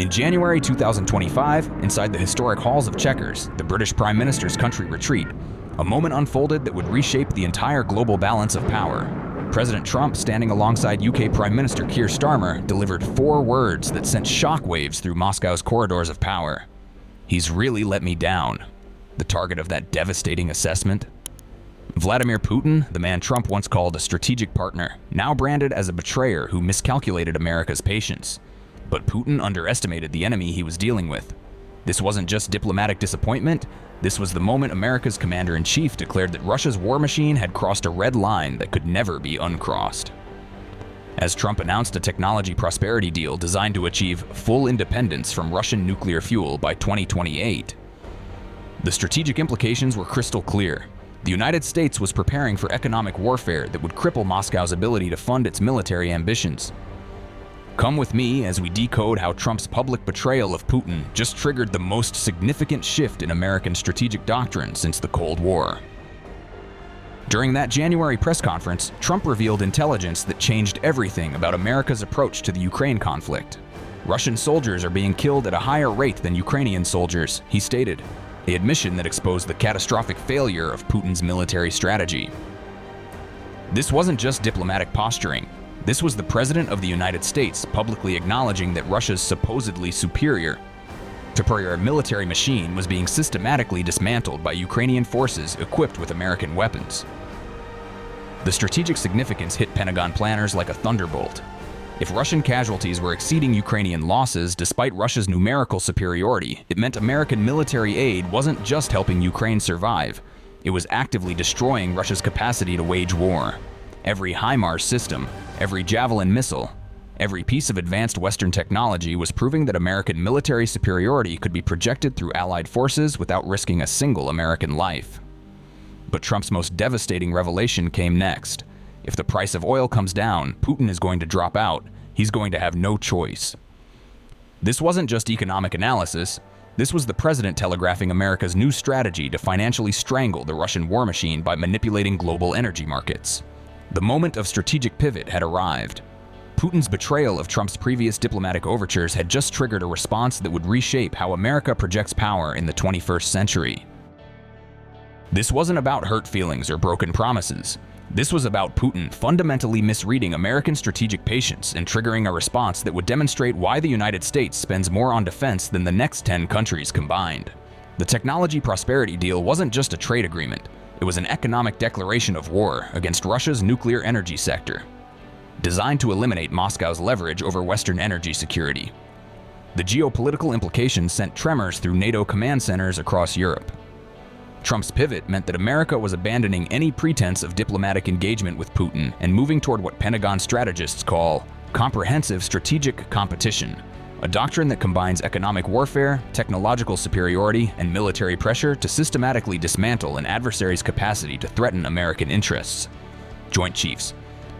In January 2025, inside the historic halls of Chequers, the British Prime Minister's country retreat, a moment unfolded that would reshape the entire global balance of power. President Trump, standing alongside UK Prime Minister Keir Starmer, delivered 4 words that sent shockwaves through Moscow's corridors of power. "He's really let me down," the target of that devastating assessment. Vladimir Putin, the man Trump once called a strategic partner, now branded as a betrayer who miscalculated America's patience. But Putin underestimated the enemy he was dealing with. This wasn't just diplomatic disappointment. This was the moment America's commander-in-chief declared that Russia's war machine had crossed a red line that could never be uncrossed. As Trump announced a technology prosperity deal designed to achieve full independence from Russian nuclear fuel by 2028, the strategic implications were crystal clear. The United States was preparing for economic warfare that would cripple Moscow's ability to fund its military ambitions. Come with me as we decode how Trump's public betrayal of Putin just triggered the most significant shift in American strategic doctrine since the Cold War. During that January press conference, Trump revealed intelligence that changed everything about America's approach to the Ukraine conflict. Russian soldiers are being killed at a higher rate than Ukrainian soldiers, he stated, an admission that exposed the catastrophic failure of Putin's military strategy. This wasn't just diplomatic posturing. This was the President of the United States publicly acknowledging that Russia's supposedly superior military machine was being systematically dismantled by Ukrainian forces equipped with American weapons. The strategic significance hit Pentagon planners like a thunderbolt. If Russian casualties were exceeding Ukrainian losses despite Russia's numerical superiority, it meant American military aid wasn't just helping Ukraine survive, it was actively destroying Russia's capacity to wage war. Every HIMARS system, every Javelin missile, every piece of advanced Western technology was proving that American military superiority could be projected through Allied forces without risking a single American life. But Trump's most devastating revelation came next. If the price of oil comes down, Putin is going to drop out. He's going to have no choice. This wasn't just economic analysis. This was the president telegraphing America's new strategy to financially strangle the Russian war machine by manipulating global energy markets. The moment of strategic pivot had arrived. Putin's betrayal of Trump's previous diplomatic overtures had just triggered a response that would reshape how America projects power in the 21st century. This wasn't about hurt feelings or broken promises. This was about Putin fundamentally misreading American strategic patience and triggering a response that would demonstrate why the United States spends more on defense than the next 10 countries combined. The technology prosperity deal wasn't just a trade agreement. It was an economic declaration of war against Russia's nuclear energy sector, designed to eliminate Moscow's leverage over Western energy security. The geopolitical implications sent tremors through NATO command centers across Europe. Trump's pivot meant that America was abandoning any pretense of diplomatic engagement with Putin and moving toward what Pentagon strategists call comprehensive strategic competition, a doctrine that combines economic warfare, technological superiority, and military pressure to systematically dismantle an adversary's capacity to threaten American interests. Joint Chiefs.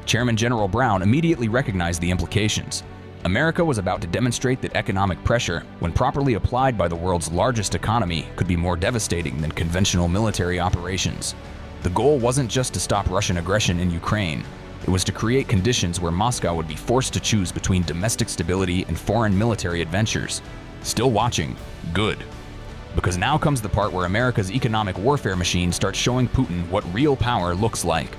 Chairman General Brown immediately recognized the implications. America was about to demonstrate that economic pressure, when properly applied by the world's largest economy, could be more devastating than conventional military operations. The goal wasn't just to stop Russian aggression in Ukraine. It was to create conditions where Moscow would be forced to choose between domestic stability and foreign military adventures. Still watching? Good. Because now comes the part where America's economic warfare machine starts showing Putin what real power looks like.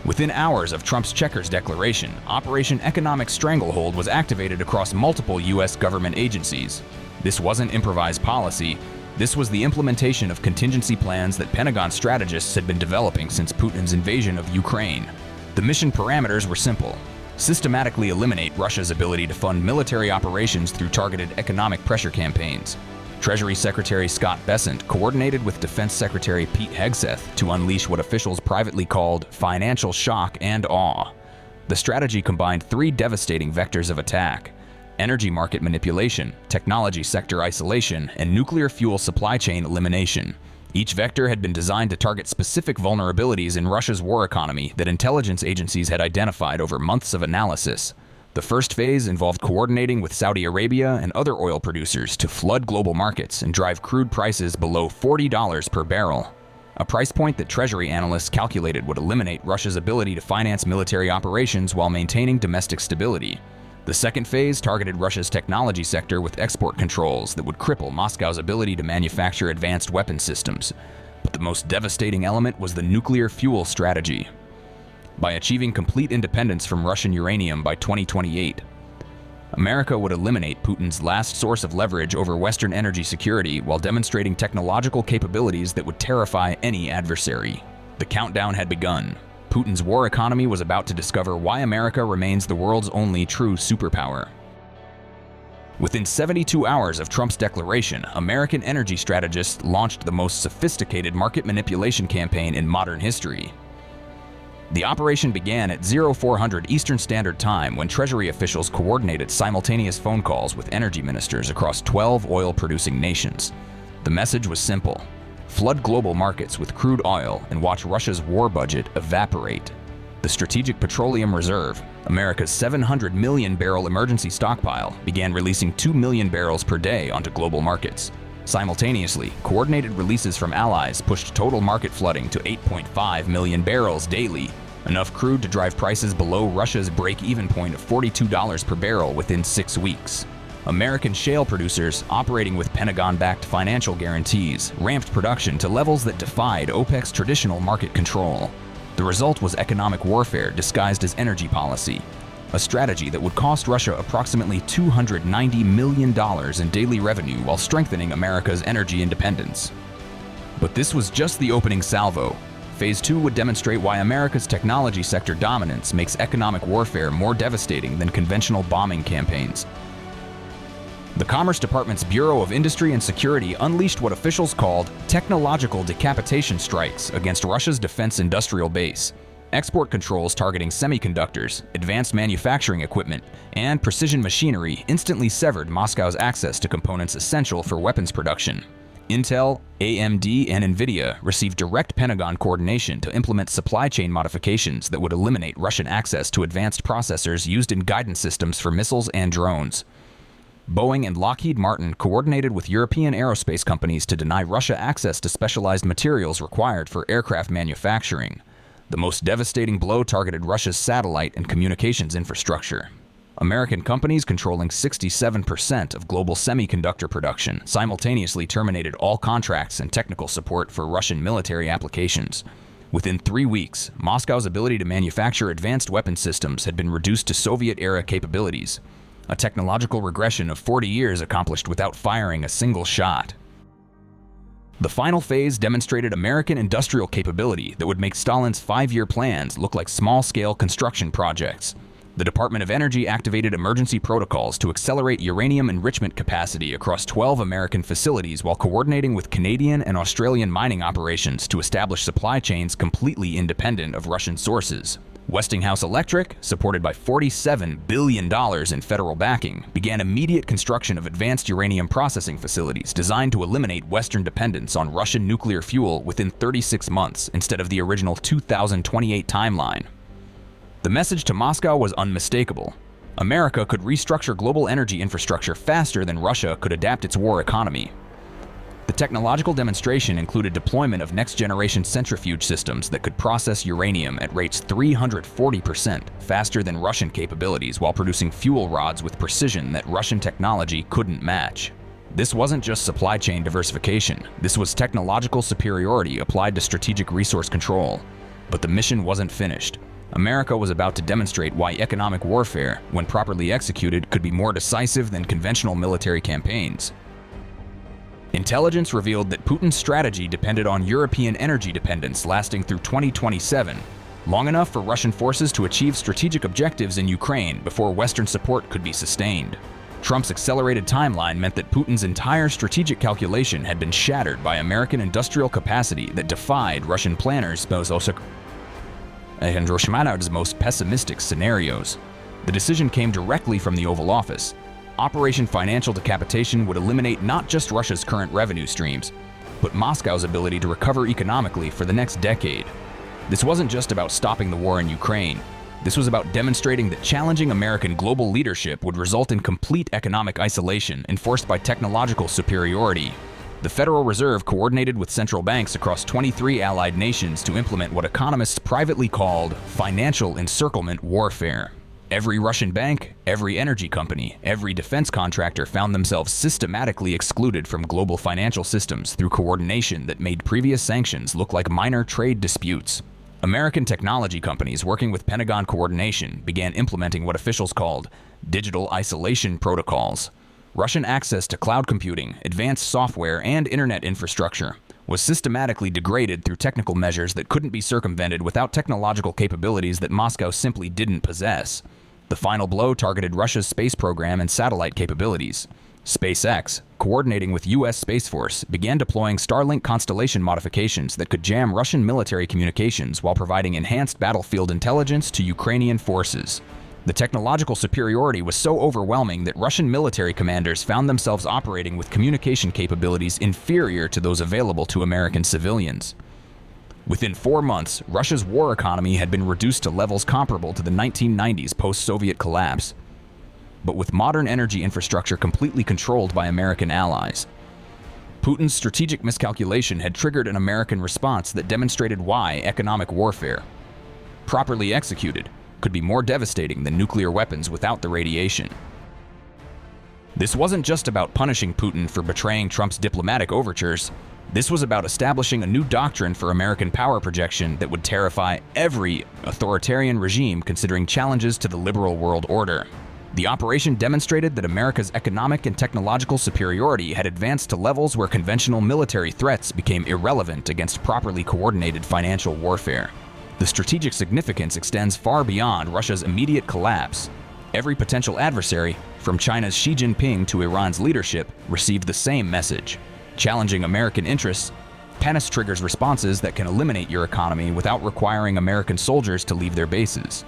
Within hours of Trump's Chequers declaration, Operation Economic Stranglehold was activated across multiple U.S. government agencies. This wasn't improvised policy. This was the implementation of contingency plans that Pentagon strategists had been developing since Putin's invasion of Ukraine. The mission parameters were simple: systematically eliminate Russia's ability to fund military operations through targeted economic pressure campaigns. Treasury Secretary Scott Bessent coordinated with Defense Secretary Pete Hegseth to unleash what officials privately called financial shock and awe. The strategy combined 3 devastating vectors of attack: energy market manipulation, technology sector isolation, and nuclear fuel supply chain elimination. Each vector had been designed to target specific vulnerabilities in Russia's war economy that intelligence agencies had identified over months of analysis. The first phase involved coordinating with Saudi Arabia and other oil producers to flood global markets and drive crude prices below $40 per barrel, a price point that Treasury analysts calculated would eliminate Russia's ability to finance military operations while maintaining domestic stability. The second phase targeted Russia's technology sector with export controls that would cripple Moscow's ability to manufacture advanced weapon systems. But the most devastating element was the nuclear fuel strategy. By achieving complete independence from Russian uranium by 2028, America would eliminate Putin's last source of leverage over Western energy security while demonstrating technological capabilities that would terrify any adversary. The countdown had begun. Putin's war economy was about to discover why America remains the world's only true superpower. Within 72 hours of Trump's declaration, American energy strategists launched the most sophisticated market manipulation campaign in modern history. The operation began at 0400 Eastern Standard Time when Treasury officials coordinated simultaneous phone calls with energy ministers across 12 oil-producing nations. The message was simple: flood global markets with crude oil and watch Russia's war budget evaporate. The Strategic Petroleum Reserve, America's 700 million barrel emergency stockpile, began releasing 2 million barrels per day onto global markets. Simultaneously, coordinated releases from allies pushed total market flooding to 8.5 million barrels daily, enough crude to drive prices below Russia's break-even point of $42 per barrel within 6 weeks. American shale producers, operating with Pentagon-backed financial guarantees, ramped production to levels that defied OPEC's traditional market control. The result was economic warfare disguised as energy policy, a strategy that would cost Russia approximately $290 million in daily revenue while strengthening America's energy independence. But this was just the opening salvo. Phase 2 would demonstrate why America's technology sector dominance makes economic warfare more devastating than conventional bombing campaigns. The Commerce Department's Bureau of Industry and Security unleashed what officials called technological decapitation strikes against Russia's defense industrial base. Export controls targeting semiconductors, advanced manufacturing equipment, and precision machinery instantly severed Moscow's access to components essential for weapons production. Intel, AMD, and NVIDIA received direct Pentagon coordination to implement supply chain modifications that would eliminate Russian access to advanced processors used in guidance systems for missiles and drones. Boeing and Lockheed Martin coordinated with European aerospace companies to deny Russia access to specialized materials required for aircraft manufacturing. The most devastating blow targeted Russia's satellite and communications infrastructure. American companies controlling 67% of global semiconductor production simultaneously terminated all contracts and technical support for Russian military applications. Within 3 weeks, Moscow's ability to manufacture advanced weapon systems had been reduced to Soviet-era capabilities, a technological regression of 40 years accomplished without firing a single shot. The final phase demonstrated American industrial capability that would make Stalin's 5-year plans look like small-scale construction projects. The Department of Energy activated emergency protocols to accelerate uranium enrichment capacity across 12 American facilities while coordinating with Canadian and Australian mining operations to establish supply chains completely independent of Russian sources. Westinghouse Electric, supported by $47 billion in federal backing, began immediate construction of advanced uranium processing facilities designed to eliminate Western dependence on Russian nuclear fuel within 36 months instead of the original 2028 timeline. The message to Moscow was unmistakable. America could restructure global energy infrastructure faster than Russia could adapt its war economy. The technological demonstration included deployment of next-generation centrifuge systems that could process uranium at rates 340% faster than Russian capabilities while producing fuel rods with precision that Russian technology couldn't match. This wasn't just supply chain diversification. This was technological superiority applied to strategic resource control. But the mission wasn't finished. America was about to demonstrate why economic warfare, when properly executed, could be more decisive than conventional military campaigns. Intelligence revealed that Putin's strategy depended on European energy dependence lasting through 2027, long enough for Russian forces to achieve strategic objectives in Ukraine before Western support could be sustained. Trump's accelerated timeline meant that Putin's entire strategic calculation had been shattered by American industrial capacity that defied Russian planners' most pessimistic scenarios. The decision came directly from the Oval Office. Operation Financial Decapitation would eliminate not just Russia's current revenue streams, but Moscow's ability to recover economically for the next decade. This wasn't just about stopping the war in Ukraine. This was about demonstrating that challenging American global leadership would result in complete economic isolation enforced by technological superiority. The Federal Reserve coordinated with central banks across 23 allied nations to implement what economists privately called financial encirclement warfare. Every Russian bank, every energy company, every defense contractor found themselves systematically excluded from global financial systems through coordination that made previous sanctions look like minor trade disputes. American technology companies working with Pentagon coordination began implementing what officials called digital isolation protocols. Russian access to cloud computing, advanced software, and internet infrastructure was systematically degraded through technical measures that couldn't be circumvented without technological capabilities that Moscow simply didn't possess. The final blow targeted Russia's space program and satellite capabilities. SpaceX, coordinating with U.S. Space Force, began deploying Starlink constellation modifications that could jam Russian military communications while providing enhanced battlefield intelligence to Ukrainian forces. The technological superiority was so overwhelming that Russian military commanders found themselves operating with communication capabilities inferior to those available to American civilians. Within 4 months, Russia's war economy had been reduced to levels comparable to the 1990s post-Soviet collapse, but with modern energy infrastructure completely controlled by American allies. Putin's strategic miscalculation had triggered an American response that demonstrated why economic warfare, properly executed, could be more devastating than nuclear weapons without the radiation. This wasn't just about punishing Putin for betraying Trump's diplomatic overtures. This was about establishing a new doctrine for American power projection that would terrify every authoritarian regime considering challenges to the liberal world order. The operation demonstrated that America's economic and technological superiority had advanced to levels where conventional military threats became irrelevant against properly coordinated financial warfare. The strategic significance extends far beyond Russia's immediate collapse. Every potential adversary, from China's Xi Jinping to Iran's leadership, received the same message. Challenging American interests, PENIS triggers responses that can eliminate your economy without requiring American soldiers to leave their bases.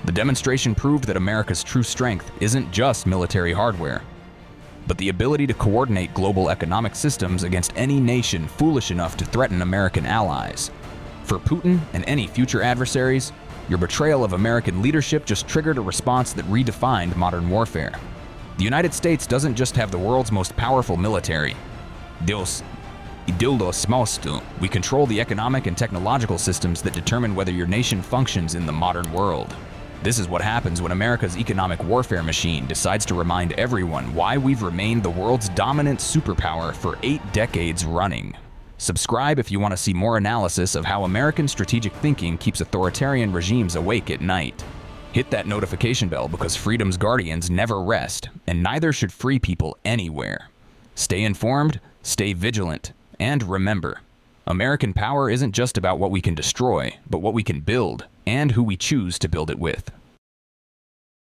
The demonstration proved that America's true strength isn't just military hardware, but the ability to coordinate global economic systems against any nation foolish enough to threaten American allies. For Putin and any future adversaries, your betrayal of American leadership just triggered a response that redefined modern warfare. The United States doesn't just have the world's most powerful military. We control the economic and technological systems that determine whether your nation functions in the modern world. This is what happens when America's economic warfare machine decides to remind everyone why we've remained the world's dominant superpower for 8 decades running. Subscribe if you want to see more analysis of how American strategic thinking keeps authoritarian regimes awake at night. Hit that notification bell because freedom's guardians never rest, and neither should free people anywhere. Stay informed, stay vigilant, and remember, American power isn't just about what we can destroy, but what we can build, and who we choose to build it with.